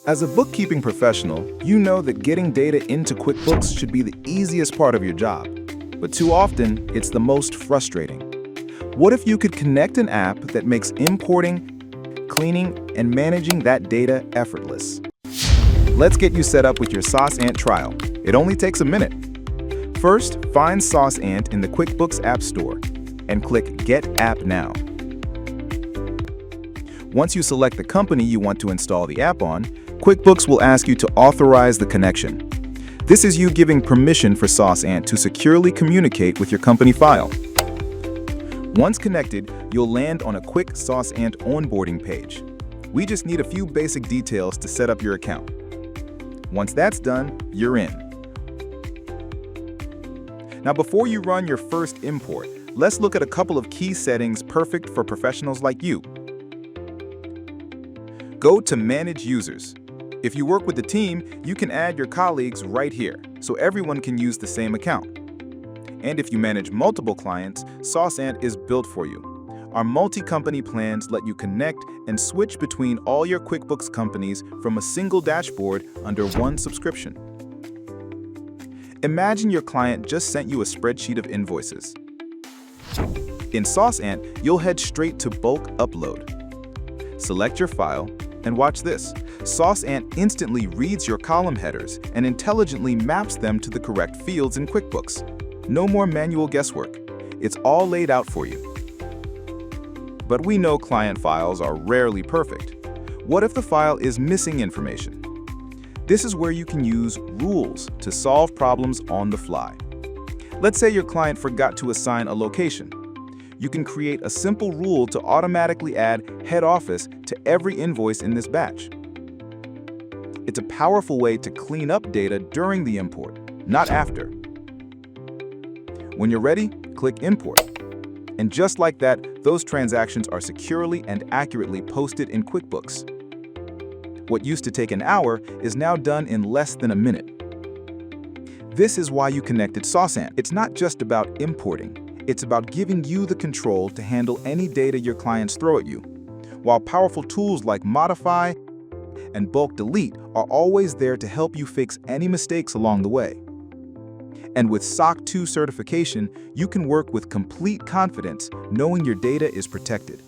As a bookkeeping professional, you know that getting data into QuickBooks should be the easiest part of your job. But too often, it's the most frustrating. What if you could connect an app that makes importing, cleaning, and managing that data effortless? Let's get you set up with your SaasAnt trial. It only takes a minute. First, find SaasAnt in the QuickBooks App Store and click Get App Now. Once you select the company you want to install the app on, QuickBooks will ask you to authorize the connection. This is you giving permission for SaasAnt to securely communicate with your company file. Once connected, you'll land on a quick SaasAnt onboarding page. We just need a few basic details to set up your account. Once that's done, you're in. Now, before you run your first import, let's look at a couple of key settings perfect for professionals like you. Go to Manage Users. If you work with the team, you can add your colleagues right here, so everyone can use the same account. And if you manage multiple clients, SaasAnt is built for you. Our multi-company plans let you connect and switch between all your QuickBooks companies from a single dashboard under one subscription. Imagine your client just sent you a spreadsheet of invoices. In SaasAnt, you'll head straight to Bulk Upload. Select your file, and watch this. SaasAnt instantly reads your column headers and intelligently maps them to the correct fields in QuickBooks. No more manual guesswork. It's all laid out for you. But we know client files are rarely perfect. What if the file is missing information? This is where you can use rules to solve problems on the fly. Let's say your client forgot to assign a location. You can create a simple rule to automatically add head office to every invoice in this batch. It's a powerful way to clean up data during the import, not after. When you're ready, click Import. And just like that, those transactions are securely and accurately posted in QuickBooks. What used to take an hour is now done in less than a minute. This is why you connected SaasAnt. It's not just about importing. It's about giving you the control to handle any data your clients throw at you, while powerful tools like Modify and Bulk Delete are always there to help you fix any mistakes along the way. And with SOC 2 certification, you can work with complete confidence knowing your data is protected.